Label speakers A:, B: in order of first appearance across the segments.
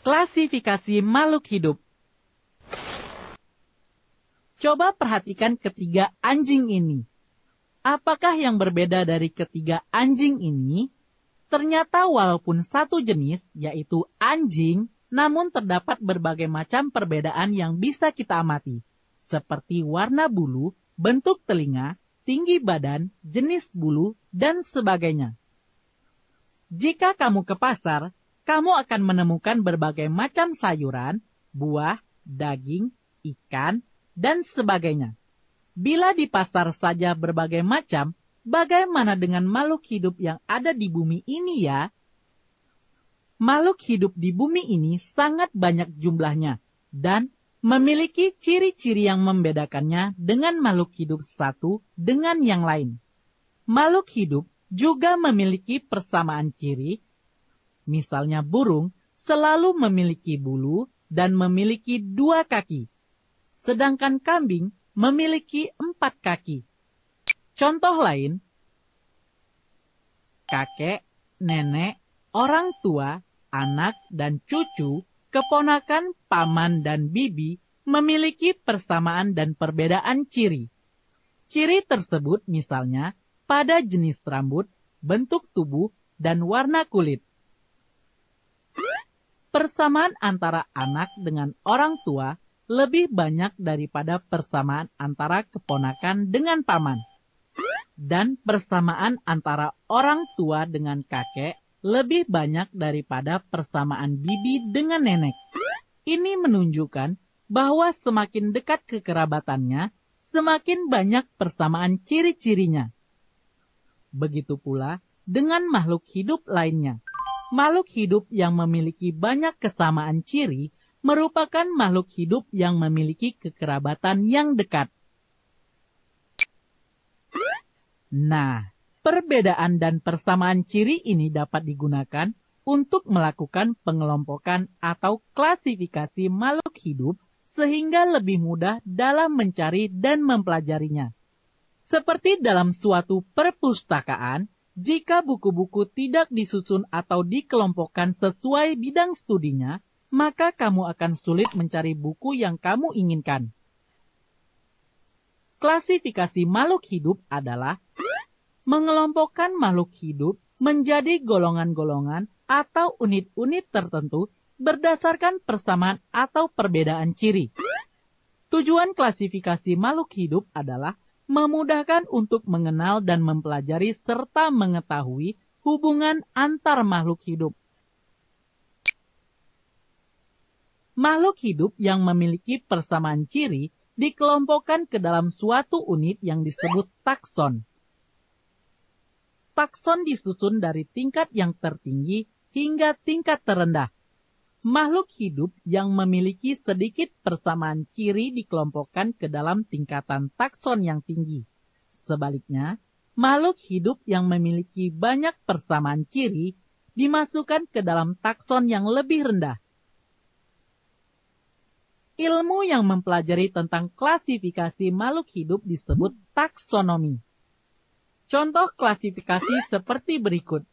A: Klasifikasi makhluk hidup. Coba perhatikan ketiga anjing ini. Apakah yang berbeda dari ketiga anjing ini? Ternyata walaupun satu jenis, yaitu anjing, namun terdapat berbagai macam perbedaan yang bisa kita amati, seperti warna bulu, bentuk telinga, tinggi badan, jenis bulu, dan sebagainya. Jika kamu ke pasar, kamu akan menemukan berbagai macam sayuran, buah, daging, ikan, dan sebagainya. Bila di pasar saja berbagai macam, bagaimana dengan makhluk hidup yang ada di bumi ini ya? Makhluk hidup di bumi ini sangat banyak jumlahnya dan memiliki ciri-ciri yang membedakannya dengan makhluk hidup satu dengan yang lain. Makhluk hidup juga memiliki persamaan ciri. Misalnya burung selalu memiliki bulu dan memiliki 2 kaki, sedangkan kambing memiliki 4 kaki. Contoh lain, kakek, nenek, orang tua, anak, dan cucu, keponakan, paman, dan bibi memiliki persamaan dan perbedaan ciri. Ciri tersebut misalnya pada jenis rambut, bentuk tubuh, dan warna kulit. Persamaan antara anak dengan orang tua lebih banyak daripada persamaan antara keponakan dengan paman. Dan persamaan antara orang tua dengan kakek lebih banyak daripada persamaan bibi dengan nenek. Ini menunjukkan bahwa semakin dekat kekerabatannya, semakin banyak persamaan ciri-cirinya. Begitu pula dengan makhluk hidup lainnya. Makhluk hidup yang memiliki banyak kesamaan ciri merupakan makhluk hidup yang memiliki kekerabatan yang dekat. Nah, perbedaan dan persamaan ciri ini dapat digunakan untuk melakukan pengelompokan atau klasifikasi makhluk hidup sehingga lebih mudah dalam mencari dan mempelajarinya. Seperti dalam suatu perpustakaan, jika buku-buku tidak disusun atau dikelompokkan sesuai bidang studinya, maka kamu akan sulit mencari buku yang kamu inginkan. Klasifikasi makhluk hidup adalah mengelompokkan makhluk hidup menjadi golongan-golongan atau unit-unit tertentu berdasarkan persamaan atau perbedaan ciri. Tujuan klasifikasi makhluk hidup adalah memudahkan untuk mengenal dan mempelajari serta mengetahui hubungan antar makhluk hidup. Makhluk hidup yang memiliki persamaan ciri dikelompokkan ke dalam suatu unit yang disebut takson. Takson disusun dari tingkat yang tertinggi hingga tingkat terendah. Makhluk hidup yang memiliki sedikit persamaan ciri dikelompokkan ke dalam tingkatan takson yang tinggi. Sebaliknya, makhluk hidup yang memiliki banyak persamaan ciri dimasukkan ke dalam takson yang lebih rendah. Ilmu yang mempelajari tentang klasifikasi makhluk hidup disebut taksonomi. Contoh klasifikasi seperti berikut.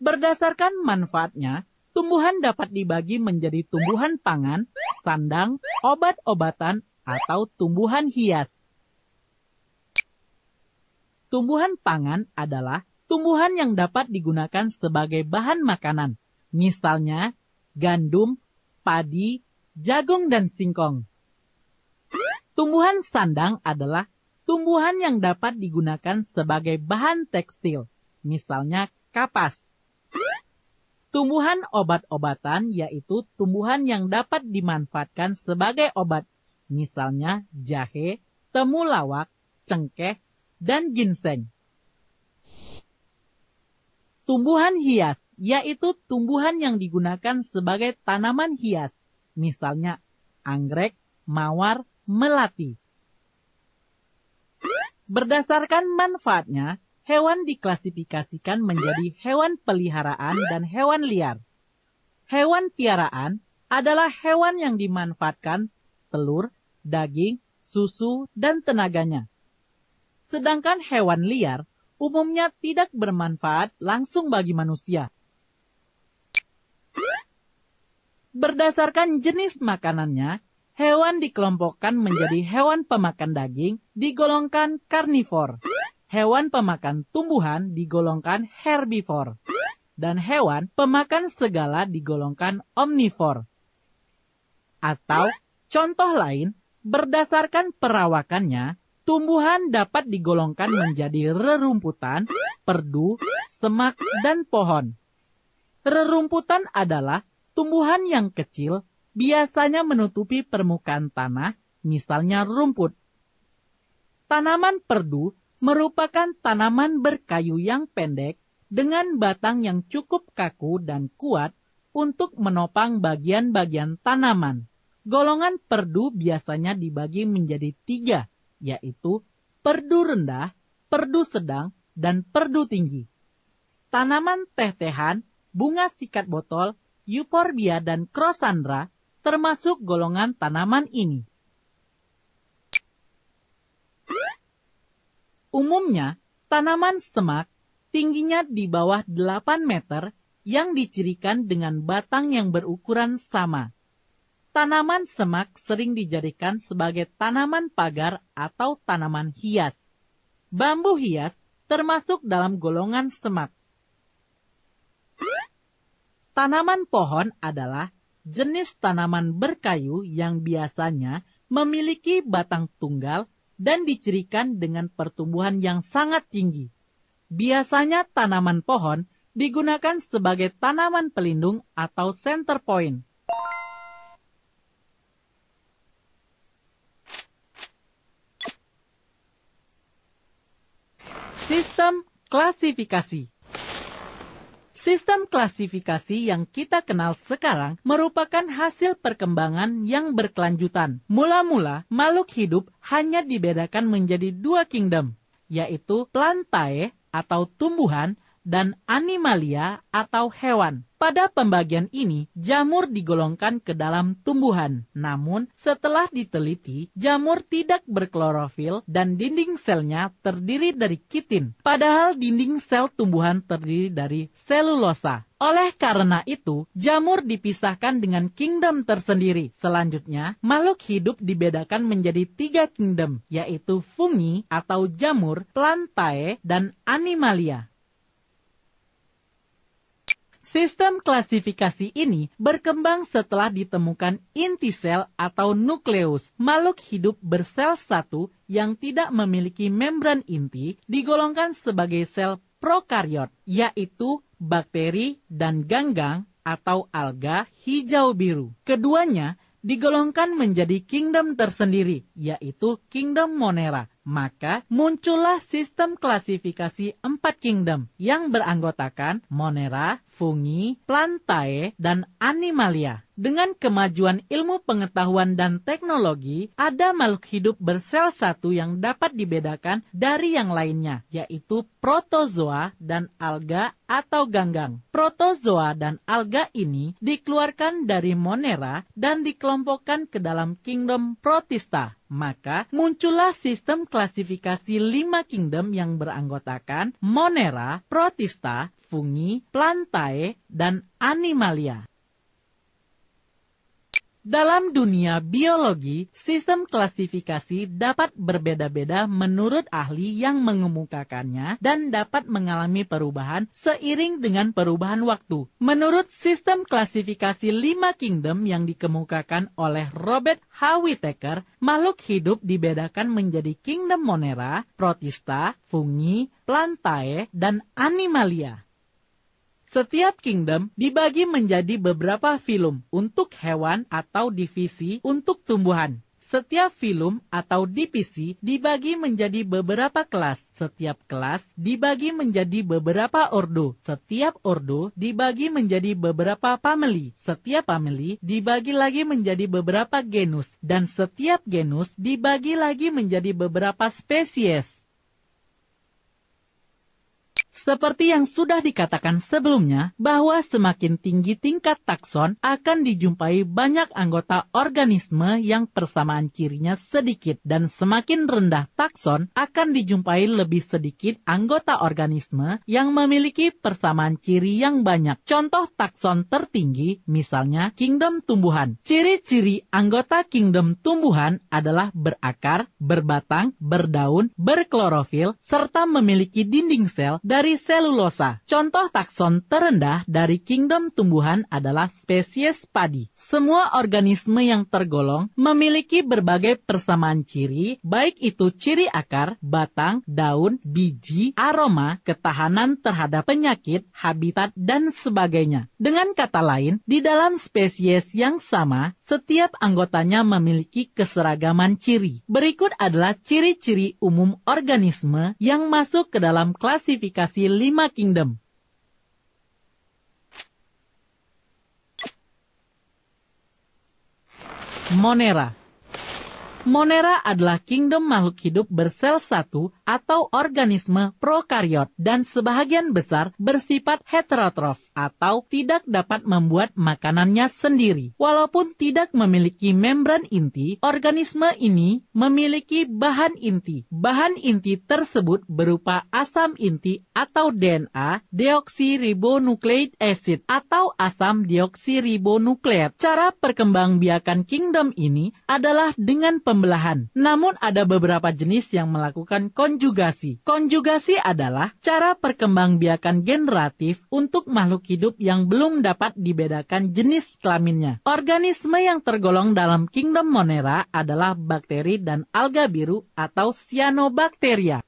A: Berdasarkan manfaatnya, tumbuhan dapat dibagi menjadi tumbuhan pangan, sandang, obat-obatan, atau tumbuhan hias. Tumbuhan pangan adalah tumbuhan yang dapat digunakan sebagai bahan makanan, misalnya gandum, padi, jagung, dan singkong. Tumbuhan sandang adalah tumbuhan yang dapat digunakan sebagai bahan tekstil, misalnya kapas. Tumbuhan obat-obatan yaitu tumbuhan yang dapat dimanfaatkan sebagai obat, misalnya jahe, temulawak, cengkeh, dan ginseng. Tumbuhan hias yaitu tumbuhan yang digunakan sebagai tanaman hias, misalnya anggrek, mawar, melati. Berdasarkan manfaatnya, hewan diklasifikasikan menjadi hewan peliharaan dan hewan liar. Hewan piaraan adalah hewan yang dimanfaatkan telur, daging, susu, dan tenaganya. Sedangkan hewan liar umumnya tidak bermanfaat langsung bagi manusia. Berdasarkan jenis makanannya, hewan dikelompokkan menjadi hewan pemakan daging digolongkan karnivor, hewan pemakan tumbuhan digolongkan herbivor, dan hewan pemakan segala digolongkan omnivor. Atau contoh lain, berdasarkan perawakannya, tumbuhan dapat digolongkan menjadi rerumputan, perdu, semak, dan pohon. Rerumputan adalah tumbuhan yang kecil, biasanya menutupi permukaan tanah, misalnya rumput. Tanaman perdu merupakan tanaman berkayu yang pendek dengan batang yang cukup kaku dan kuat untuk menopang bagian-bagian tanaman. Golongan perdu biasanya dibagi menjadi 3, yaitu perdu rendah, perdu sedang, dan perdu tinggi. Tanaman teh-tehan, bunga sikat botol, euphorbia, dan crossandra termasuk golongan tanaman ini. Umumnya, tanaman semak tingginya di bawah 8 meter yang dicirikan dengan batang yang berukuran sama. Tanaman semak sering dijadikan sebagai tanaman pagar atau tanaman hias. Bambu hias termasuk dalam golongan semak. Tanaman pohon adalah jenis tanaman berkayu yang biasanya memiliki batang tunggal dan dicirikan dengan pertumbuhan yang sangat tinggi. Biasanya tanaman pohon digunakan sebagai tanaman pelindung atau center point. Sistem klasifikasi. Sistem klasifikasi yang kita kenal sekarang merupakan hasil perkembangan yang berkelanjutan. Mula-mula, makhluk hidup hanya dibedakan menjadi 2 kingdom, yaitu plantae atau tumbuhan dan animalia atau hewan. Pada pembagian ini, jamur digolongkan ke dalam tumbuhan. Namun, setelah diteliti, jamur tidak berklorofil dan dinding selnya terdiri dari kitin. Padahal dinding sel tumbuhan terdiri dari selulosa. Oleh karena itu, jamur dipisahkan dengan kingdom tersendiri. Selanjutnya, makhluk hidup dibedakan menjadi 3 kingdom, yaitu fungi atau jamur, plantae, dan animalia. Sistem klasifikasi ini berkembang setelah ditemukan inti sel atau nukleus. Makhluk hidup bersel satu yang tidak memiliki membran inti digolongkan sebagai sel prokariot, yaitu bakteri dan ganggang atau alga hijau biru. Keduanya digolongkan menjadi kingdom tersendiri, yaitu kingdom Monera. Maka muncullah sistem klasifikasi 4 kingdom yang beranggotakan Monera, fungi, plantae, dan animalia. Dengan kemajuan ilmu pengetahuan dan teknologi, ada makhluk hidup bersel satu yang dapat dibedakan dari yang lainnya, yaitu protozoa dan alga atau ganggang. Protozoa dan alga ini dikeluarkan dari Monera dan dikelompokkan ke dalam kingdom Protista. Maka muncullah sistem klasifikasi 5 kingdom yang beranggotakan Monera, Protista, fungi, plantae, dan animalia. Dalam dunia biologi, sistem klasifikasi dapat berbeda-beda menurut ahli yang mengemukakannya dan dapat mengalami perubahan seiring dengan perubahan waktu. Menurut sistem klasifikasi 5 kingdom yang dikemukakan oleh Robert H. Whittaker, makhluk hidup dibedakan menjadi kingdom Monera, Protista, fungi, plantae, dan animalia. Setiap kingdom dibagi menjadi beberapa filum untuk hewan atau divisi untuk tumbuhan. Setiap filum atau divisi dibagi menjadi beberapa kelas. Setiap kelas dibagi menjadi beberapa ordo. Setiap ordo dibagi menjadi beberapa family. Setiap family dibagi lagi menjadi beberapa genus. Dan setiap genus dibagi lagi menjadi beberapa spesies. Seperti yang sudah dikatakan sebelumnya, bahwa semakin tinggi tingkat takson akan dijumpai banyak anggota organisme yang persamaan cirinya sedikit, dan semakin rendah takson akan dijumpai lebih sedikit anggota organisme yang memiliki persamaan ciri yang banyak. Contoh takson tertinggi, misalnya kingdom tumbuhan. Ciri-ciri anggota kingdom tumbuhan adalah berakar, berbatang, berdaun, berklorofil, serta memiliki dinding sel dari selulosa. Contoh takson terendah dari kingdom tumbuhan adalah spesies padi. Semua organisme yang tergolong memiliki berbagai persamaan ciri, baik itu ciri akar, batang, daun, biji, aroma, ketahanan terhadap penyakit, habitat, dan sebagainya. Dengan kata lain, di dalam spesies yang sama, setiap anggotanya memiliki keseragaman ciri. Berikut adalah ciri-ciri umum organisme yang masuk ke dalam klasifikasi 5 kingdom. Monera. Monera adalah kingdom makhluk hidup bersel satu atau organisme prokariot dan sebahagian besar bersifat heterotrof atau tidak dapat membuat makanannya sendiri. Walaupun tidak memiliki membran inti, organisme ini memiliki bahan inti. Bahan inti tersebut berupa asam inti atau DNA, deoksiribonukleik acid atau asam deoksiribonukleat. Cara perkembangbiakan kingdom ini adalah dengan pembelahan. Namun ada beberapa jenis yang melakukan konjugasi. Konjugasi adalah cara perkembangbiakan generatif untuk makhluk hidup yang belum dapat dibedakan jenis kelaminnya. Organisme yang tergolong dalam kingdom Monera adalah bakteri dan alga biru atau cyanobacteria.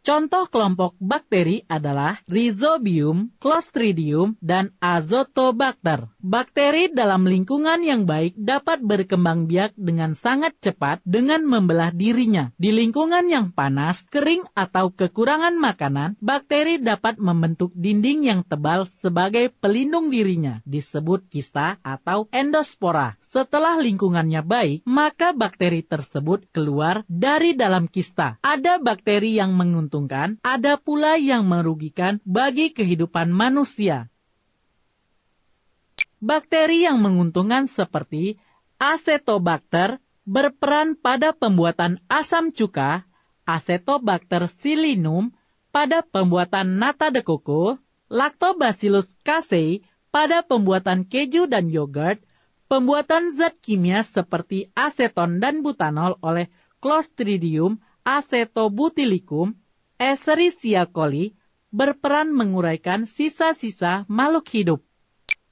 A: Contoh kelompok bakteri adalah Rhizobium, Clostridium, dan Azotobacter. Bakteri dalam lingkungan yang baik dapat berkembang biak dengan sangat cepat dengan membelah dirinya. Di lingkungan yang panas, kering, atau kekurangan makanan, bakteri dapat membentuk dinding yang tebal sebagai pelindung dirinya, disebut kista atau endospora. Setelah lingkungannya baik, maka bakteri tersebut keluar dari dalam kista. Ada bakteri yang menguntungkan, ada pula yang merugikan bagi kehidupan manusia. Bakteri yang menguntungkan seperti Acetobacter berperan pada pembuatan asam cuka, Acetobacter silinum pada pembuatan nata de coco, Lactobacillus casei pada pembuatan keju dan yogurt, pembuatan zat kimia seperti aseton dan butanol oleh Clostridium acetobutylicum, Escherichia coli berperan menguraikan sisa-sisa makhluk hidup.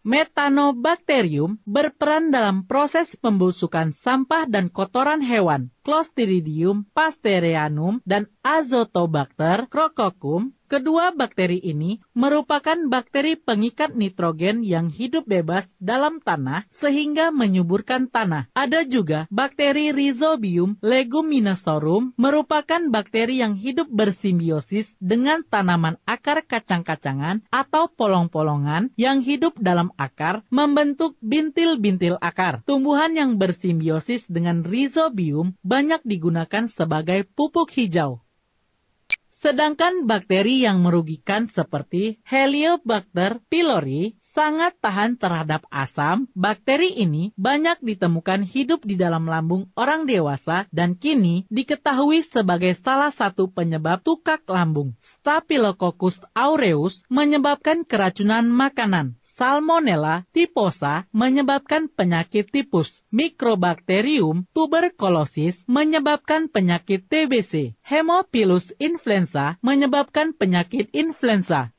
A: Methanobacterium berperan dalam proses pembusukan sampah dan kotoran hewan. Clostridium pasterianum dan Azotobacter crococum. Kedua bakteri ini merupakan bakteri pengikat nitrogen yang hidup bebas dalam tanah sehingga menyuburkan tanah. Ada juga bakteri Rhizobium leguminosarum merupakan bakteri yang hidup bersimbiosis dengan tanaman akar kacang-kacangan atau polong-polongan yang hidup dalam akar membentuk bintil-bintil akar. Tumbuhan yang bersimbiosis dengan Rhizobium banyak digunakan sebagai pupuk hijau. Sedangkan bakteri yang merugikan seperti Heliobacter pylori sangat tahan terhadap asam. Bakteri ini banyak ditemukan hidup di dalam lambung orang dewasa dan kini diketahui sebagai salah satu penyebab tukak lambung. Staphylococcus aureus menyebabkan keracunan makanan. Salmonella typhosa menyebabkan penyakit tipus. Mycobacterium tuberculosis menyebabkan penyakit TBC. Haemophilus influenza menyebabkan penyakit influenza.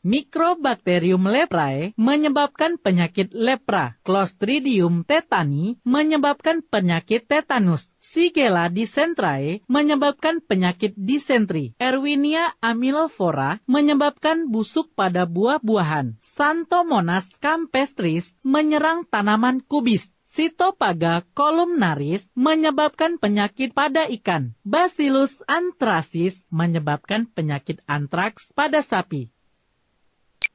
A: Microbacterium leprae menyebabkan penyakit lepra. Clostridium tetani menyebabkan penyakit tetanus. Shigella dysentrae menyebabkan penyakit disentri. Erwinia amylophora menyebabkan busuk pada buah-buahan. Xanthomonas campestris menyerang tanaman kubis. Cytophaga columnaris menyebabkan penyakit pada ikan. Bacillus anthracis menyebabkan penyakit antraks pada sapi.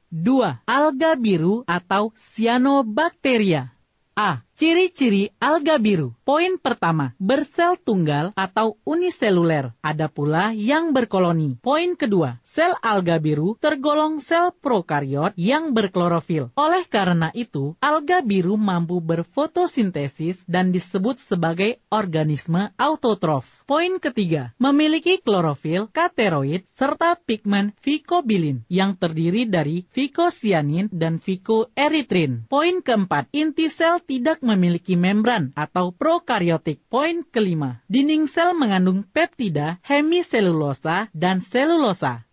A: 2. Alga biru atau cyanobacteria. A. Ciri-ciri alga biru. Poin pertama, bersel tunggal atau uniseluler. Ada pula yang berkoloni. Poin kedua, sel alga biru tergolong sel prokariot yang berklorofil. Oleh karena itu, alga biru mampu berfotosintesis dan disebut sebagai organisme autotrof. Poin ketiga, memiliki klorofil, kateroid, serta pigmen vicobilin yang terdiri dari vicocyanin dan vicoeritrin. Poin keempat, inti sel tidak memiliki membran atau prokariotik. Poin kelima, dinding sel mengandung peptida, hemiselulosa, dan selulosa.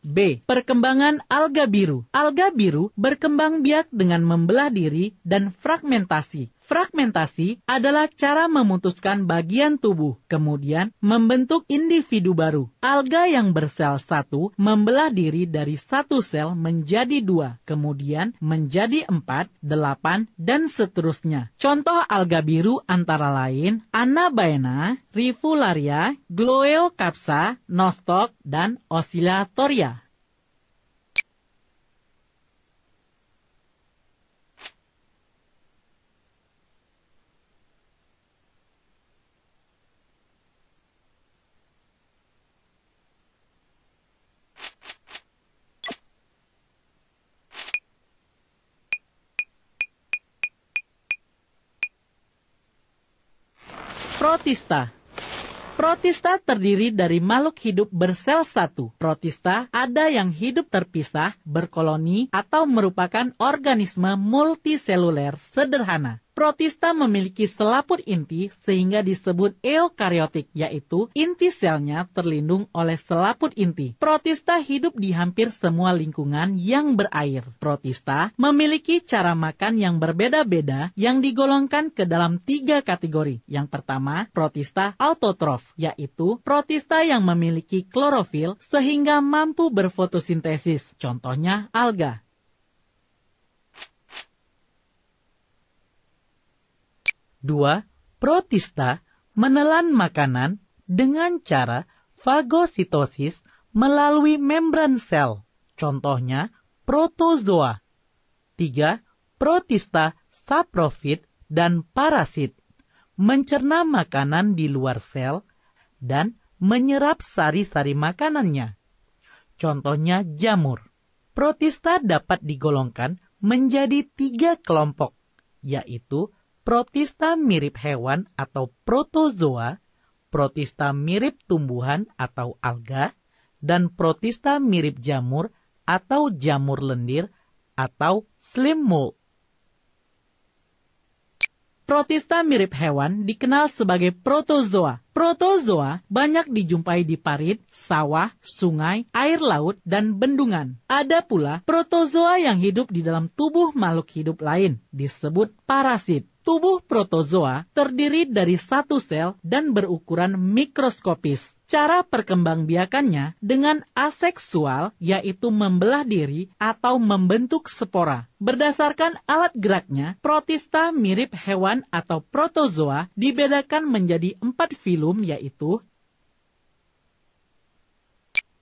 A: B. Perkembangan alga biru. Alga biru berkembang biak dengan membelah diri dan fragmentasi. Fragmentasi adalah cara memutuskan bagian tubuh, kemudian membentuk individu baru. Alga yang bersel satu membelah diri dari satu sel menjadi 2, kemudian menjadi 4, 8, dan seterusnya. Contoh alga biru antara lain Anabaena, Rivularia, Gloeocapsa, Nostoc, dan Oscillatoria. Protista. Protista terdiri dari makhluk hidup bersel satu. Protista ada yang hidup terpisah, berkoloni, atau merupakan organisme multiseluler sederhana. Protista memiliki selaput inti sehingga disebut eukariotik, yaitu inti selnya terlindung oleh selaput inti. Protista hidup di hampir semua lingkungan yang berair. Protista memiliki cara makan yang berbeda-beda yang digolongkan ke dalam 3 kategori. Yang pertama, protista autotrof, yaitu protista yang memiliki klorofil sehingga mampu berfotosintesis. Contohnya alga. 2. Protista menelan makanan dengan cara fagositosis melalui membran sel. Contohnya protozoa. 3. Protista saprofit dan parasit mencerna makanan di luar sel dan menyerap sari-sari makanannya. Contohnya jamur. Protista dapat digolongkan menjadi 3 kelompok, yaitu protista mirip hewan atau protozoa, protista mirip tumbuhan atau alga, dan protista mirip jamur atau jamur lendir atau slime mold. Protista mirip hewan dikenal sebagai protozoa. Protozoa banyak dijumpai di parit, sawah, sungai, air laut, dan bendungan. Ada pula protozoa yang hidup di dalam tubuh makhluk hidup lain, disebut parasit. Tubuh protozoa terdiri dari satu sel dan berukuran mikroskopis. Cara perkembangbiakannya dengan aseksual, yaitu membelah diri atau membentuk spora. Berdasarkan alat geraknya, protista mirip hewan atau protozoa dibedakan menjadi 4 filum, yaitu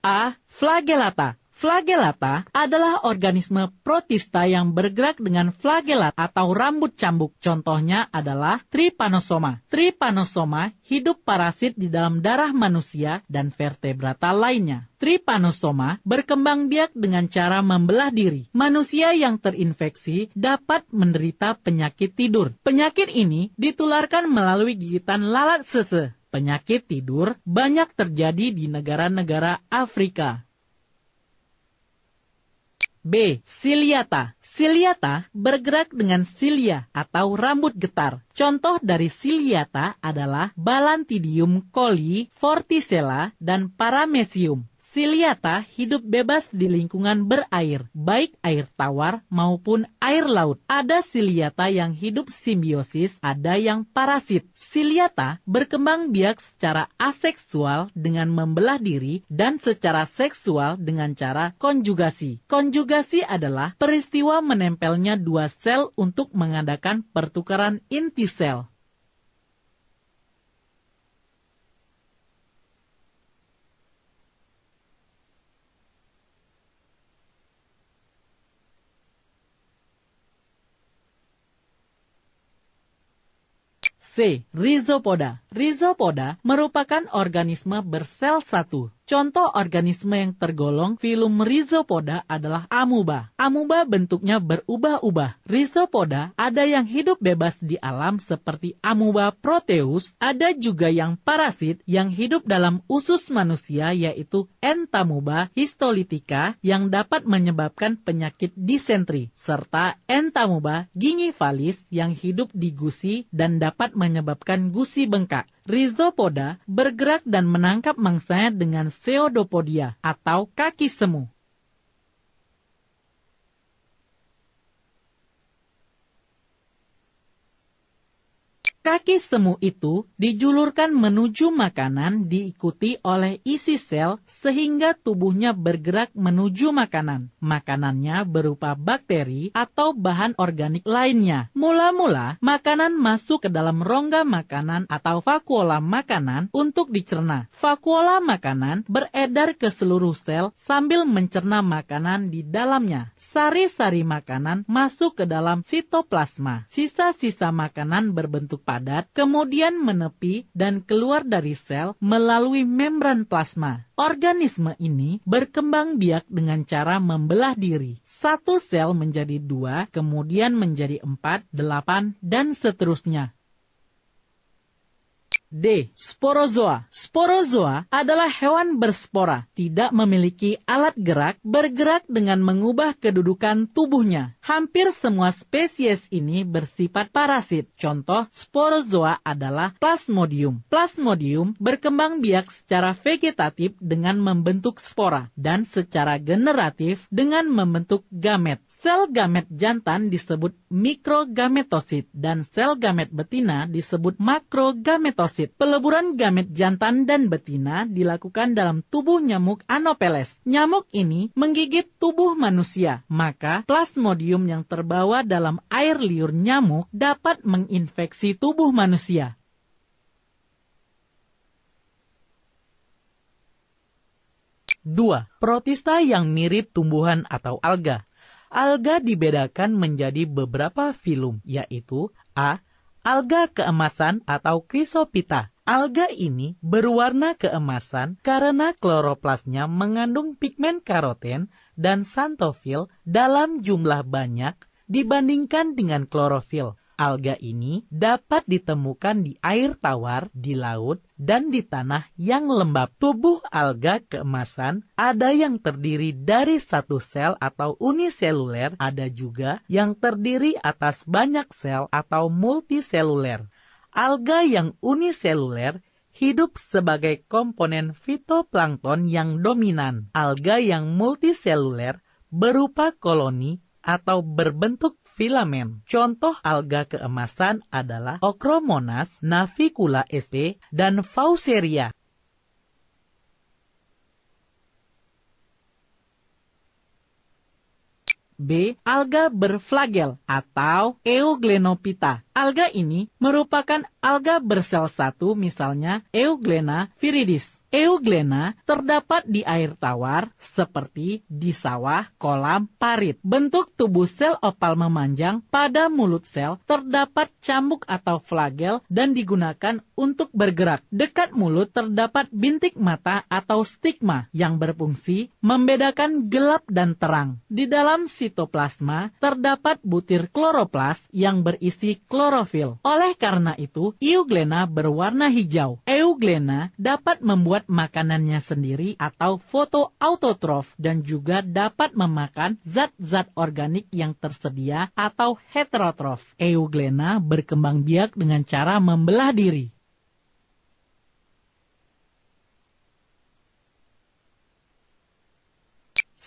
A: A. Flagellata. Flagellata adalah organisme protista yang bergerak dengan flagellat atau rambut cambuk. Contohnya adalah Trypanosoma. Trypanosoma hidup parasit di dalam darah manusia dan vertebrata lainnya. Trypanosoma berkembang biak dengan cara membelah diri. Manusia yang terinfeksi dapat menderita penyakit tidur. Penyakit ini ditularkan melalui gigitan lalat sese. Penyakit tidur banyak terjadi di negara-negara Afrika. B. Ciliata. Ciliata bergerak dengan silia atau rambut getar. Contoh dari ciliata adalah Balantidium coli, Vorticella, dan Paramecium. Ciliata hidup bebas di lingkungan berair, baik air tawar maupun air laut. Ada ciliata yang hidup simbiosis, ada yang parasit. Ciliata berkembang biak secara aseksual dengan membelah diri dan secara seksual dengan cara konjugasi. Konjugasi adalah peristiwa menempelnya 2 sel untuk mengadakan pertukaran inti sel. C. Rhizopoda. Rhizopoda merupakan organisme bersel satu. Contoh organisme yang tergolong filum Rhizopoda adalah amuba. Amuba bentuknya berubah-ubah. Rhizopoda ada yang hidup bebas di alam seperti amuba proteus, ada juga yang parasit yang hidup dalam usus manusia yaitu Entamuba histolytica yang dapat menyebabkan penyakit disentri, serta Entamuba gingivalis yang hidup di gusi dan dapat menyebabkan gusi bengkak. Rhizopoda bergerak dan menangkap mangsanya dengan pseudopodia atau kaki semu. Kaki semu itu dijulurkan menuju makanan diikuti oleh isi sel sehingga tubuhnya bergerak menuju makanan. Makanannya berupa bakteri atau bahan organik lainnya. Mula-mula, makanan masuk ke dalam rongga makanan atau vakuola makanan untuk dicerna. Vakuola makanan beredar ke seluruh sel sambil mencerna makanan di dalamnya. Sari-sari makanan masuk ke dalam sitoplasma. Sisa-sisa makanan berbentuk padat, kemudian menepi dan keluar dari sel melalui membran plasma. Organisme ini berkembang biak dengan cara membelah diri. Satu sel menjadi 2, kemudian menjadi 4, 8, dan seterusnya. D. Sporozoa. Sporozoa adalah hewan berspora, tidak memiliki alat gerak, bergerak dengan mengubah kedudukan tubuhnya. Hampir semua spesies ini bersifat parasit. Contoh sporozoa adalah Plasmodium. Plasmodium berkembang biak secara vegetatif dengan membentuk spora dan secara generatif dengan membentuk gamet. Sel gamet jantan disebut mikrogametosit dan sel gamet betina disebut makrogametosit. Peleburan gamet jantan dan betina dilakukan dalam tubuh nyamuk Anopheles. Nyamuk ini menggigit tubuh manusia, maka plasmodium yang terbawa dalam air liur nyamuk dapat menginfeksi tubuh manusia. Dua, protista yang mirip tumbuhan atau alga. Alga dibedakan menjadi beberapa filum, yaitu A. Alga keemasan atau Chrysophyta. Alga ini berwarna keemasan karena kloroplasnya mengandung pigmen karoten dan xanthofil dalam jumlah banyak dibandingkan dengan klorofil. Alga ini dapat ditemukan di air tawar, di laut, dan di tanah yang lembab. Tubuh alga keemasan ada yang terdiri dari satu sel atau uniseluler, ada juga yang terdiri atas banyak sel atau multiseluler. Alga yang uniseluler hidup sebagai komponen fitoplankton yang dominan. Alga yang multiseluler berupa koloni atau berbentuk filamen. Contoh alga keemasan adalah Ochromonas, Navicula sp, dan Fauceria. B. Alga berflagel atau Euglenophyta. Alga ini merupakan alga bersel satu, misalnya Euglena viridis. Euglena terdapat di air tawar seperti di sawah, kolam, parit. Bentuk tubuh sel opal memanjang, pada mulut sel terdapat cambuk atau flagel dan digunakan untuk bergerak. Dekat mulut terdapat bintik mata atau stigma yang berfungsi membedakan gelap dan terang. Di dalam sitoplasma terdapat butir kloroplas yang berisi klorofil. Oleh karena itu, Euglena berwarna hijau. Euglena dapat membuat makanannya sendiri atau fotoautotrof dan juga dapat memakan zat-zat organik yang tersedia atau heterotrof. Euglena berkembang biak dengan cara membelah diri.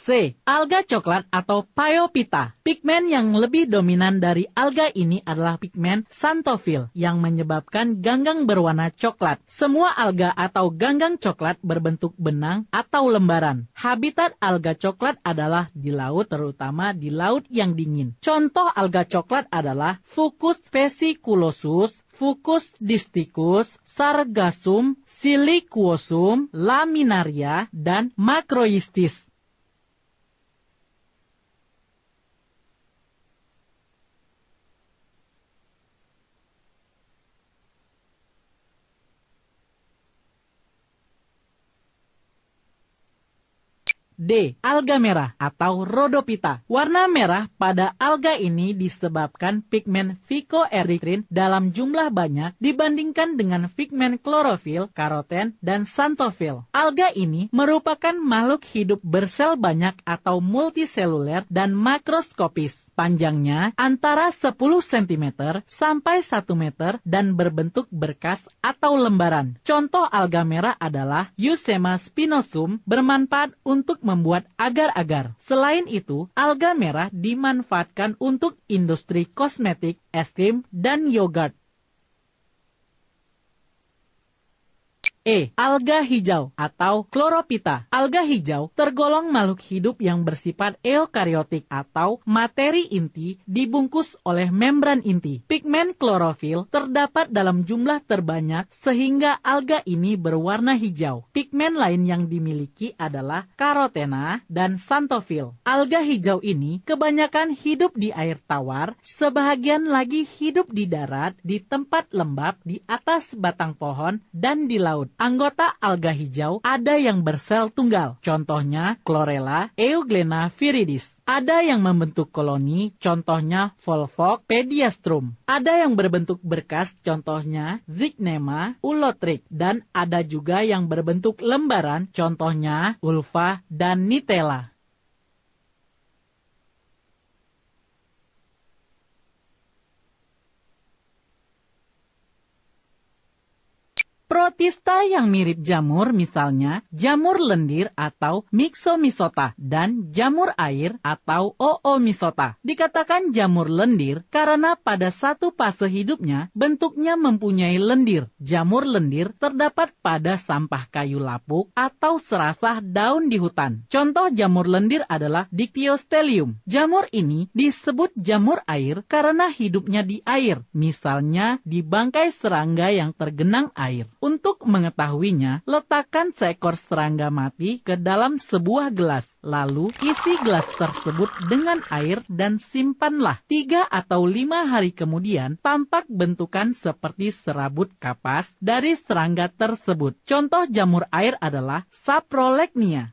A: C. Alga coklat atau Phaeophyta. Pigmen yang lebih dominan dari alga ini adalah pigmen xanthofil yang menyebabkan ganggang berwarna coklat. Semua alga atau ganggang coklat berbentuk benang atau lembaran. Habitat alga coklat adalah di laut, terutama di laut yang dingin. Contoh alga coklat adalah Fucus vesiculosus, Fucus disticus, Sargassum, Siliquosum, Laminaria, dan Macroistis. D. Alga merah atau Rhodophyta. Warna merah pada alga ini disebabkan pigmen phycoerythrin dalam jumlah banyak dibandingkan dengan pigmen klorofil, karoten, dan xanthofil. Alga ini merupakan makhluk hidup bersel banyak atau multiseluler dan makroskopis. Panjangnya antara 10 cm sampai 1 meter dan berbentuk berkas atau lembaran. Contoh alga merah adalah Eusema spinosum, bermanfaat untuk membuat agar-agar. Selain itu, alga merah dimanfaatkan untuk industri kosmetik, es krim, dan yogurt. E. Alga hijau atau Chlorophyta. Alga hijau tergolong makhluk hidup yang bersifat eukariotik atau materi inti dibungkus oleh membran inti. Pigmen klorofil terdapat dalam jumlah terbanyak sehingga alga ini berwarna hijau. Pigmen lain yang dimiliki adalah karotena dan xanthofil. Alga hijau ini kebanyakan hidup di air tawar, sebahagian lagi hidup di darat, di tempat lembab, di atas batang pohon, dan di laut. Anggota alga hijau ada yang bersel tunggal, contohnya Chlorella, Euglena viridis. Ada yang membentuk koloni, contohnya Volvox-pediastrum. Ada yang berbentuk berkas, contohnya Zycnema ulotric. Dan ada juga yang berbentuk lembaran, contohnya Ulva dan Nitella. Protista yang mirip jamur misalnya jamur lendir atau Myxomycota dan jamur air atau Oomycota. Dikatakan jamur lendir karena pada satu fase hidupnya bentuknya mempunyai lendir. Jamur lendir terdapat pada sampah kayu lapuk atau serasah daun di hutan. Contoh jamur lendir adalah Dictyostelium. Jamur ini disebut jamur air karena hidupnya di air, misalnya di bangkai serangga yang tergenang air. Untuk mengetahuinya, letakkan seekor serangga mati ke dalam sebuah gelas. Lalu, isi gelas tersebut dengan air dan simpanlah. 3 atau 5 hari kemudian, tampak bentukan seperti serabut kapas dari serangga tersebut. Contoh jamur air adalah Saprolegnia.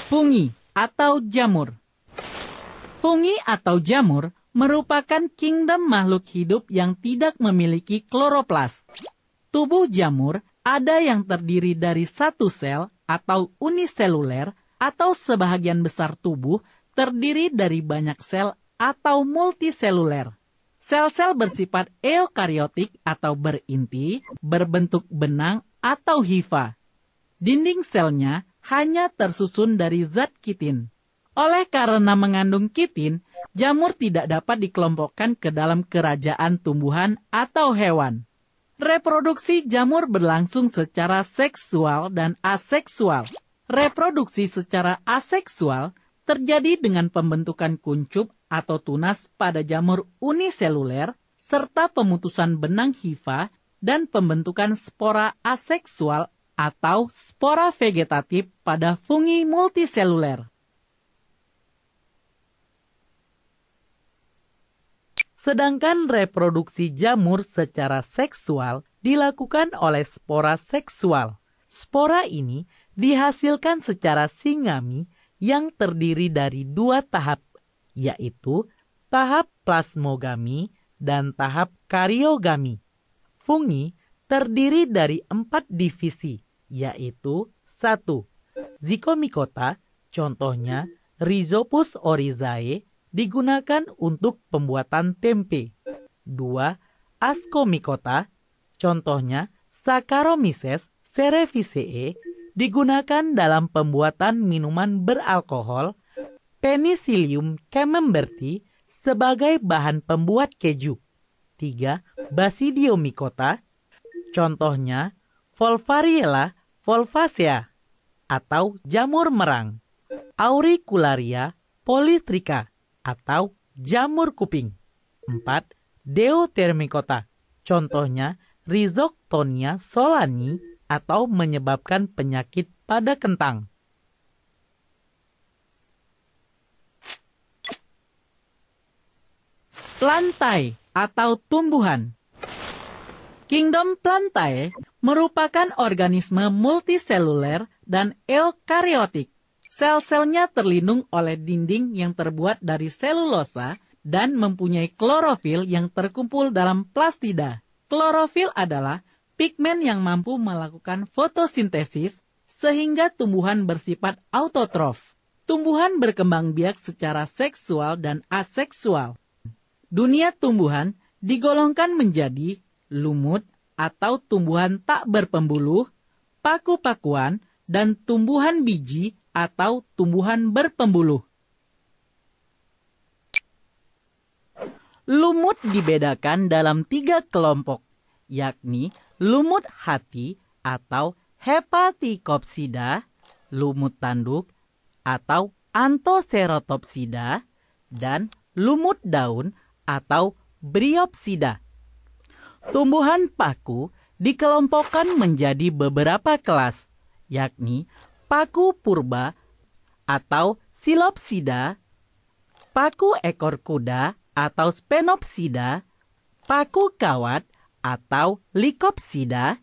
A: Fungi atau jamur. Fungi atau jamur merupakan kingdom makhluk hidup yang tidak memiliki kloroplas. Tubuh jamur ada yang terdiri dari satu sel atau uniseluler atau sebahagian besar tubuh terdiri dari banyak sel atau multiseluler. Sel-sel bersifat eukariotik atau berinti, berbentuk benang atau hifa. Dinding selnya hanya tersusun dari zat kitin. Oleh karena mengandung kitin, jamur tidak dapat dikelompokkan ke dalam kerajaan tumbuhan atau hewan. Reproduksi jamur berlangsung secara seksual dan aseksual. Reproduksi secara aseksual terjadi dengan pembentukan kuncup atau tunas pada jamur uniseluler, serta pemutusan benang hifa dan pembentukan spora aseksual atau spora vegetatif pada fungi multiseluler. Sedangkan reproduksi jamur secara seksual dilakukan oleh spora seksual. Spora ini dihasilkan secara singami yang terdiri dari 2 tahap, yaitu tahap plasmogami dan tahap karyogami. Fungi terdiri dari 4 divisi, yaitu 1. Zygomicota, contohnya Rhizopus oryzae, digunakan untuk pembuatan tempe. 2. Ascomycota, contohnya Saccharomyces cerevisiae, digunakan dalam pembuatan minuman beralkohol. Penicillium camemberti sebagai bahan pembuat keju. 3. Basidiomycota, contohnya Volvariella volvacea atau jamur merang, Auricularia polytricha atau jamur kuping. 4. Deutermycota, contohnya Rhizoctonia solani atau menyebabkan penyakit pada kentang. Plantae atau tumbuhan. Kingdom Plantae merupakan organisme multiseluler dan eukariotik. Sel-selnya terlindung oleh dinding yang terbuat dari selulosa dan mempunyai klorofil yang terkumpul dalam plastida. Klorofil adalah pigmen yang mampu melakukan fotosintesis sehingga tumbuhan bersifat autotrof. Tumbuhan berkembang biak secara seksual dan aseksual. Dunia tumbuhan digolongkan menjadi lumut atau tumbuhan tak berpembuluh, paku-pakuan, dan tumbuhan biji atau tumbuhan berpembuluh. Lumut dibedakan dalam 3 kelompok, yakni lumut hati atau Hepaticopsida, lumut tanduk atau Anthocerotopsida, dan lumut daun atau Bryopsida. Tumbuhan paku dikelompokkan menjadi beberapa kelas, yakni paku purba atau Silopsida, paku ekor kuda atau Spenopsida, paku kawat atau Lycopsida,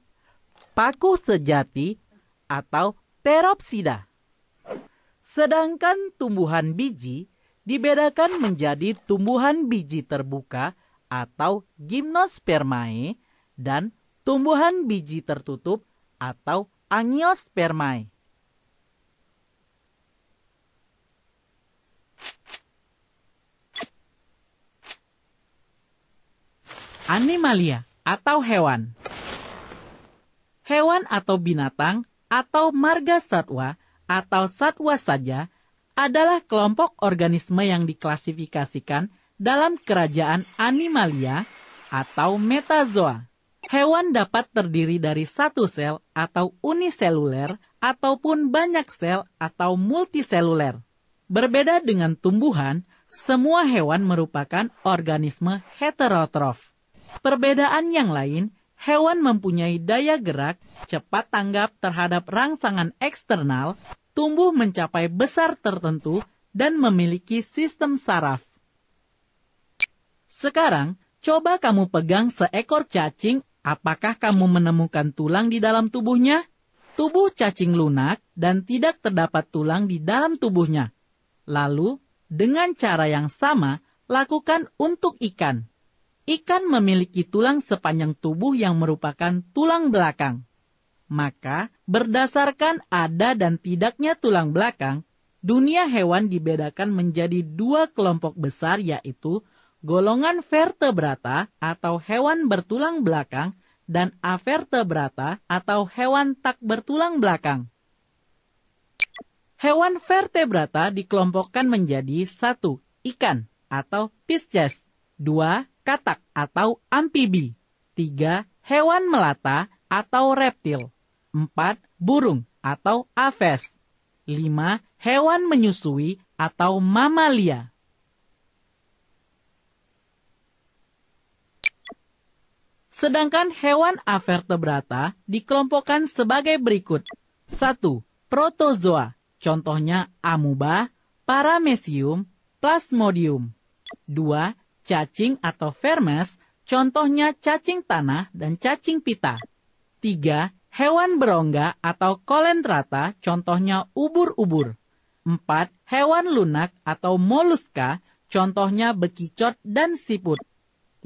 A: paku sejati atau Pteropsida. Sedangkan tumbuhan biji dibedakan menjadi tumbuhan biji terbuka atau Gymnospermae dan tumbuhan biji tertutup atau Angiospermae. Animalia atau hewan. Hewan atau binatang atau marga satwa atau satwa saja adalah kelompok organisme yang diklasifikasikan dalam kerajaan Animalia atau metazoa. Hewan dapat terdiri dari satu sel atau uniseluler ataupun banyak sel atau multiseluler. Berbeda dengan tumbuhan, semua hewan merupakan organisme heterotrof. Perbedaan yang lain, hewan mempunyai daya gerak, cepat tanggap terhadap rangsangan eksternal, tumbuh mencapai besar tertentu, dan memiliki sistem saraf. Sekarang, coba kamu pegang seekor cacing, apakah kamu menemukan tulang di dalam tubuhnya? Tubuh cacing lunak dan tidak terdapat tulang di dalam tubuhnya. Lalu, dengan cara yang sama, lakukan untuk ikan. Ikan memiliki tulang sepanjang tubuh yang merupakan tulang belakang. Maka, berdasarkan ada dan tidaknya tulang belakang, dunia hewan dibedakan menjadi 2 kelompok besar, yaitu golongan vertebrata atau hewan bertulang belakang dan avertebrata atau hewan tak bertulang belakang. Hewan vertebrata dikelompokkan menjadi 1. Ikan atau Pisces, 2. Katak atau amfibi, 3. Hewan melata atau reptil, 4. Burung atau aves, 5. Hewan menyusui atau mamalia. Sedangkan hewan avertebrata dikelompokkan sebagai berikut. 1. Protozoa, contohnya amuba, paramecium, plasmodium. 2. Cacing atau vermes, contohnya cacing tanah dan cacing pita. 3. Hewan berongga atau colentrata, contohnya ubur-ubur. 4. Hewan lunak atau moluska, contohnya bekicot dan siput.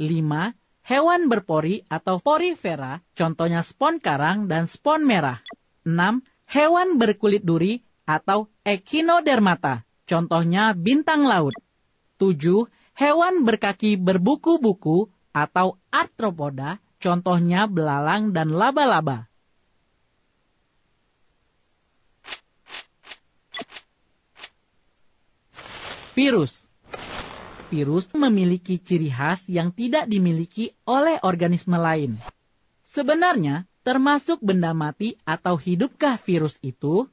A: 5. Hewan berpori atau porifera, contohnya spon karang dan spon merah. 6. Hewan berkulit duri atau echinodermata, contohnya bintang laut. 7. Hewan berkaki berbuku-buku atau arthropoda, contohnya belalang dan laba-laba. Virus. Virus memiliki ciri khas yang tidak dimiliki oleh organisme lain. Sebenarnya, termasuk benda mati atau hidupkah virus itu?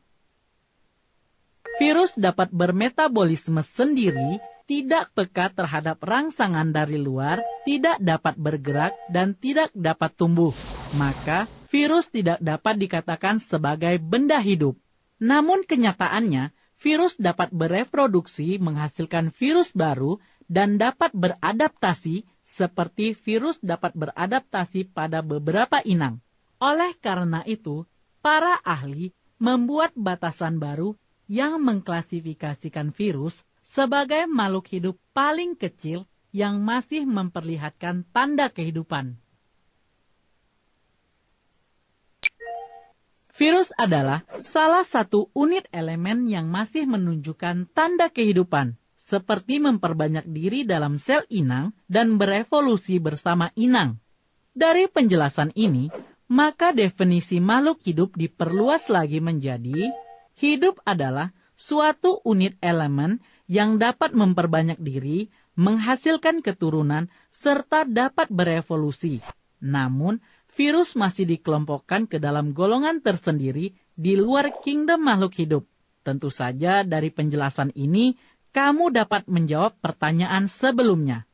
A: Virus dapat bermetabolisme sendiri, tidak peka terhadap rangsangan dari luar, tidak dapat bergerak, dan tidak dapat tumbuh. Maka, virus tidak dapat dikatakan sebagai benda hidup. Namun kenyataannya, virus dapat bereproduksi menghasilkan virus baru dan dapat beradaptasi seperti virus dapat beradaptasi pada beberapa inang. Oleh karena itu, para ahli membuat batasan baru yang mengklasifikasikan virus sebagai makhluk hidup paling kecil yang masih memperlihatkan tanda kehidupan. Virus adalah salah satu unit elemen yang masih menunjukkan tanda kehidupan, seperti memperbanyak diri dalam sel inang dan berevolusi bersama inang. Dari penjelasan ini, maka definisi makhluk hidup diperluas lagi menjadi hidup adalah suatu unit elemen yang dapat memperbanyak diri, menghasilkan keturunan, serta dapat berevolusi. Namun, virus masih dikelompokkan ke dalam golongan tersendiri di luar kingdom makhluk hidup. Tentu saja dari penjelasan ini, kamu dapat menjawab pertanyaan sebelumnya.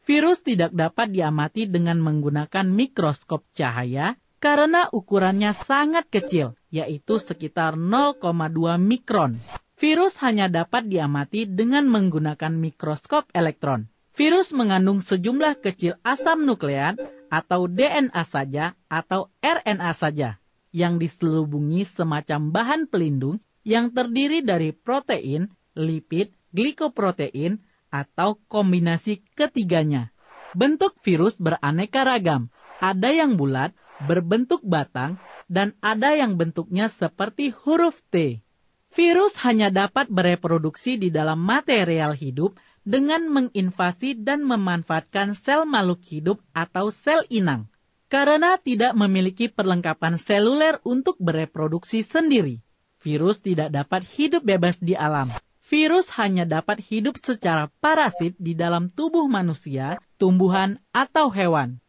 A: Virus tidak dapat diamati dengan menggunakan mikroskop cahaya karena ukurannya sangat kecil, yaitu sekitar 0,2 mikron. Virus hanya dapat diamati dengan menggunakan mikroskop elektron. Virus mengandung sejumlah kecil asam nukleat atau DNA saja atau RNA saja yang diselubungi semacam bahan pelindung yang terdiri dari protein, lipid, glikoprotein, atau kombinasi ketiganya. Bentuk virus beraneka ragam. Ada yang bulat, berbentuk batang, dan ada yang bentuknya seperti huruf T. Virus hanya dapat bereproduksi di dalam material hidup dengan menginvasi dan memanfaatkan sel makhluk hidup atau sel inang. Karena tidak memiliki perlengkapan seluler untuk bereproduksi sendiri, virus tidak dapat hidup bebas di alam. Virus hanya dapat hidup secara parasit di dalam tubuh manusia, tumbuhan, atau hewan.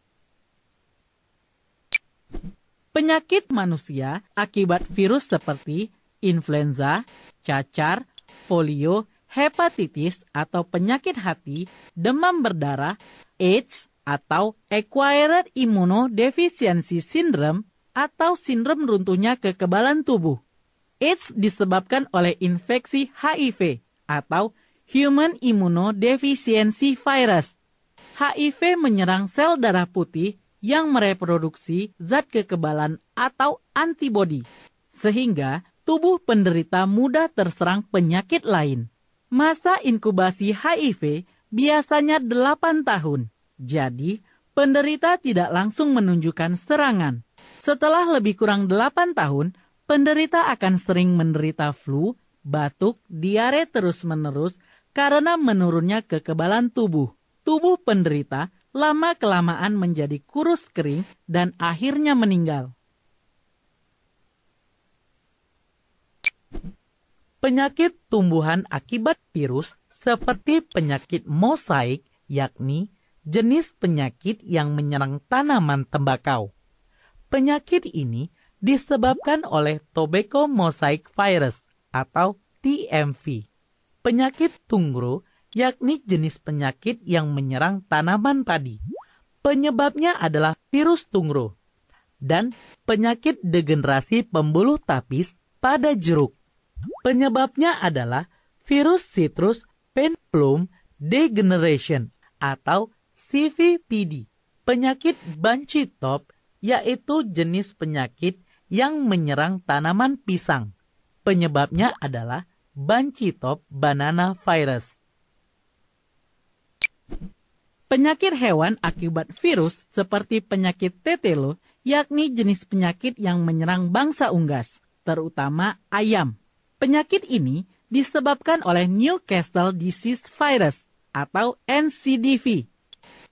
A: Penyakit manusia akibat virus seperti influenza, cacar, polio, hepatitis atau penyakit hati, demam berdarah, AIDS, atau acquired immunodeficiency syndrome atau sindrom runtuhnya kekebalan tubuh. AIDS disebabkan oleh infeksi HIV atau Human Immunodeficiency Virus. HIV menyerang sel darah putih yang mereproduksi zat kekebalan atau antibodi, sehingga tubuh penderita mudah terserang penyakit lain. Masa inkubasi HIV biasanya 8 tahun, jadi penderita tidak langsung menunjukkan serangan. Setelah lebih kurang 8 tahun, penderita akan sering menderita flu, batuk, diare terus-menerus karena menurunnya kekebalan tubuh. Tubuh penderita lama-kelamaan menjadi kurus kering dan akhirnya meninggal. Penyakit tumbuhan akibat virus seperti penyakit mosaik, yakni jenis penyakit yang menyerang tanaman tembakau. Penyakit ini disebabkan oleh tobacco mosaic virus atau TMV. Penyakit tungro yakni jenis penyakit yang menyerang tanaman padi. Penyebabnya adalah virus tungro. Dan penyakit degenerasi pembuluh tapis pada jeruk. Penyebabnya adalah virus citrus pine plume degeneration atau CVPD. Penyakit banci top yaitu jenis penyakit yang menyerang tanaman pisang. Penyebabnya adalah banci top banana virus. Penyakit hewan akibat virus seperti penyakit tetelo, yakni jenis penyakit yang menyerang bangsa unggas, terutama ayam. Penyakit ini disebabkan oleh Newcastle Disease Virus atau NCDV.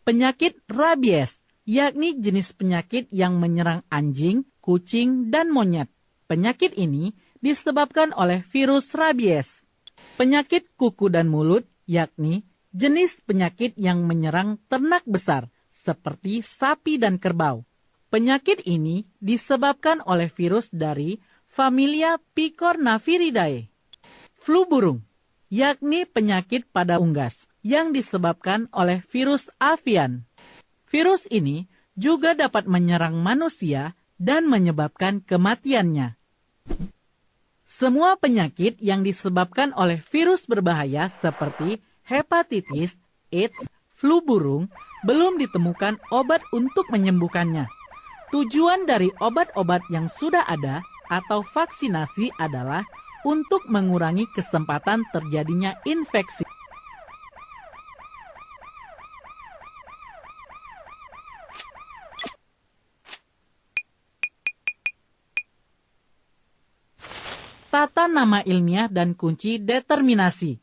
A: Penyakit rabies, yakni jenis penyakit yang menyerang anjing, kucing, dan monyet. Penyakit ini disebabkan oleh virus rabies. Penyakit kuku dan mulut, yakni jenis penyakit yang menyerang ternak besar, seperti sapi dan kerbau. Penyakit ini disebabkan oleh virus dari familia Picornaviridae. Flu burung, yakni penyakit pada unggas, yang disebabkan oleh virus avian. Virus ini juga dapat menyerang manusia dan menyebabkan kematiannya. Semua penyakit yang disebabkan oleh virus berbahaya seperti hepatitis, AIDS, flu burung, belum ditemukan obat untuk menyembuhkannya. Tujuan dari obat-obat yang sudah ada atau vaksinasi adalah untuk mengurangi kesempatan terjadinya infeksi. Tata nama ilmiah dan kunci determinasi.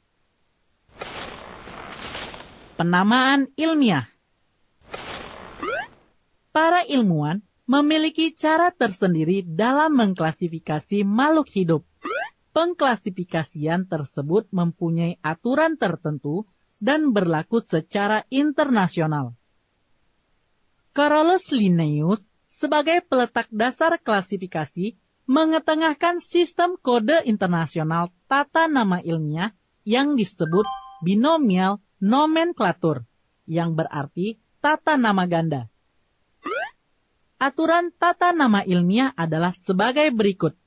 A: Penamaan ilmiah. Para ilmuwan memiliki cara tersendiri dalam mengklasifikasi makhluk hidup. Pengklasifikasian tersebut mempunyai aturan tertentu dan berlaku secara internasional. Carolus Linnaeus sebagai peletak dasar klasifikasi mengetengahkan sistem kode internasional tata nama ilmiah yang disebut binomial nomenklatur, yang berarti tata nama ganda. Aturan tata nama ilmiah adalah sebagai berikut.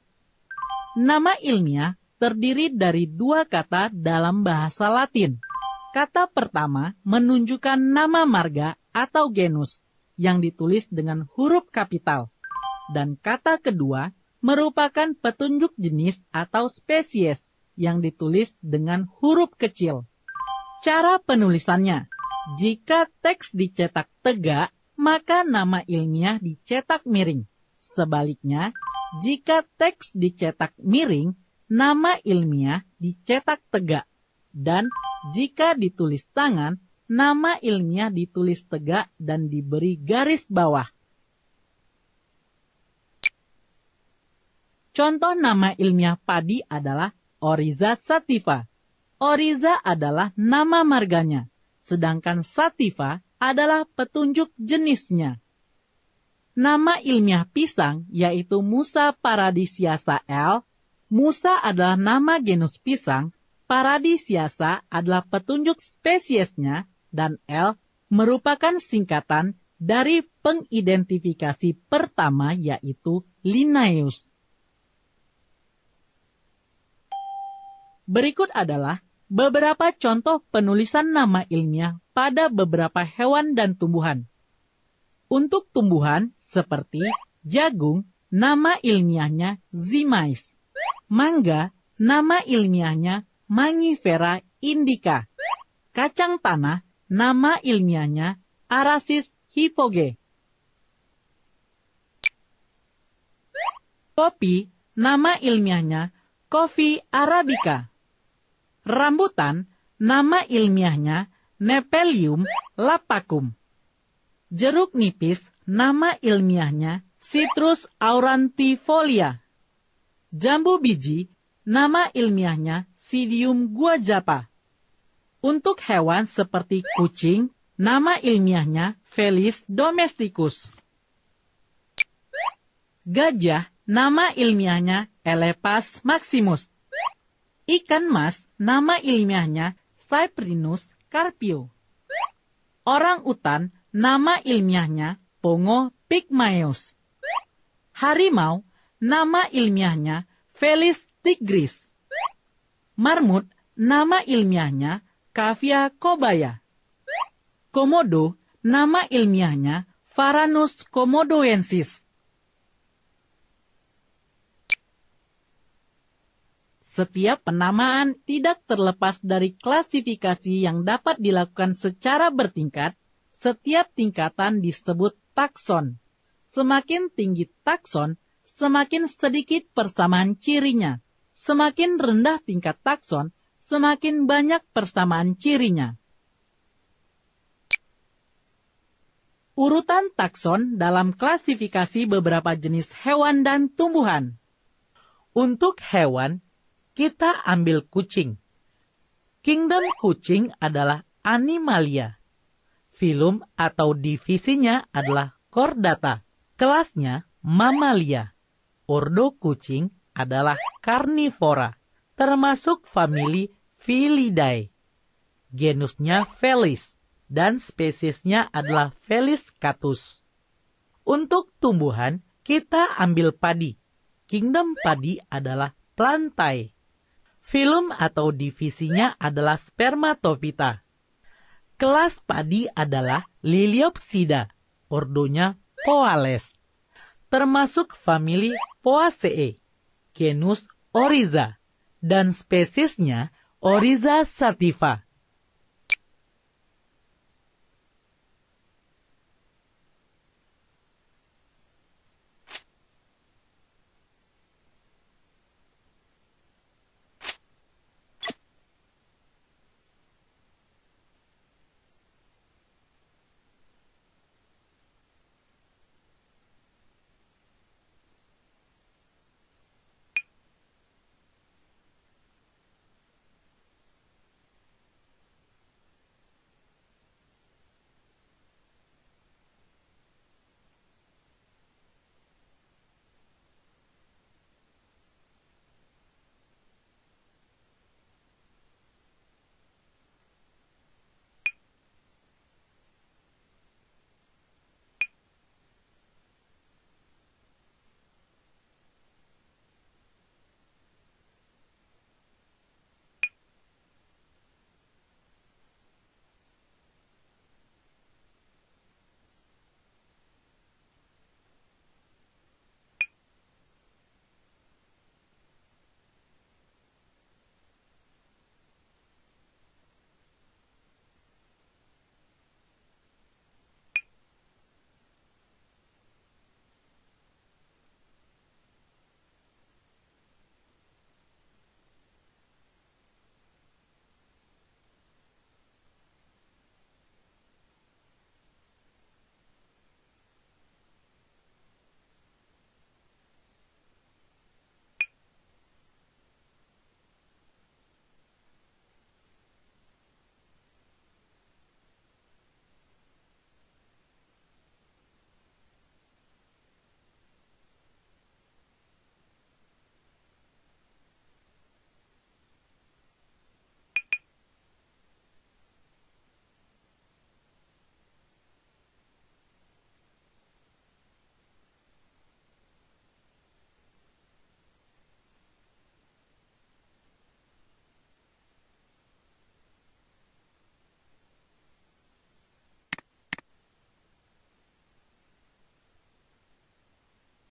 A: Nama ilmiah terdiri dari dua kata dalam bahasa Latin. Kata pertama menunjukkan nama marga atau genus yang ditulis dengan huruf kapital. Dan kata kedua merupakan petunjuk jenis atau spesies yang ditulis dengan huruf kecil. Cara penulisannya, jika teks dicetak tegak, maka nama ilmiah dicetak miring. Sebaliknya, jika teks dicetak miring, nama ilmiah dicetak tegak. Dan jika ditulis tangan, nama ilmiah ditulis tegak dan diberi garis bawah. Contoh nama ilmiah padi adalah Oryza sativa. Oryza adalah nama marganya, sedangkan sativa adalah petunjuk jenisnya. Nama ilmiah pisang yaitu Musa paradisiasa L. Musa adalah nama genus pisang, paradisiasa adalah petunjuk spesiesnya, dan L merupakan singkatan dari pengidentifikasi pertama yaitu Linnaeus. Berikut adalah beberapa contoh penulisan nama ilmiah pada beberapa hewan dan tumbuhan. Untuk tumbuhan seperti jagung, nama ilmiahnya Zimais. Mangga, nama ilmiahnya Mangifera indica. Kacang tanah, nama ilmiahnya Arasis hypogae. Kopi, nama ilmiahnya Coffea arabica. Rambutan, nama ilmiahnya Nephelium lapacum. Jeruk nipis, nama ilmiahnya Citrus aurantifolia. Jambu biji, nama ilmiahnya Psidium guajapa. Untuk hewan seperti kucing, nama ilmiahnya Felis domesticus. Gajah, nama ilmiahnya Elephas maximus. Ikan mas, nama ilmiahnya Cyprinus carpio. Orang utan, nama ilmiahnya Pongo pygmaeus. Harimau, nama ilmiahnya Felis tigris. Marmut, nama ilmiahnya Cavia cobaya. Komodo, nama ilmiahnya Varanus komodoensis. Setiap penamaan tidak terlepas dari klasifikasi yang dapat dilakukan secara bertingkat. Setiap tingkatan disebut takson. Semakin tinggi takson, semakin sedikit persamaan cirinya. Semakin rendah tingkat takson, semakin banyak persamaan cirinya. Urutan takson dalam klasifikasi beberapa jenis hewan dan tumbuhan. Untuk hewan, kita ambil kucing. Kingdom kucing adalah Animalia. Filum atau divisinya adalah Chordata. Kelasnya Mammalia. Ordo kucing adalah Carnivora, termasuk famili Felidae. Genusnya Felis dan spesiesnya adalah Felis catus. Untuk tumbuhan, kita ambil padi. Kingdom padi adalah Plantae. Filum atau divisinya adalah Spermatophyta. Kelas padi adalah Liliopsida, ordonya Poales, termasuk famili Poaceae, genus Oryza, dan spesiesnya Oryza sativa.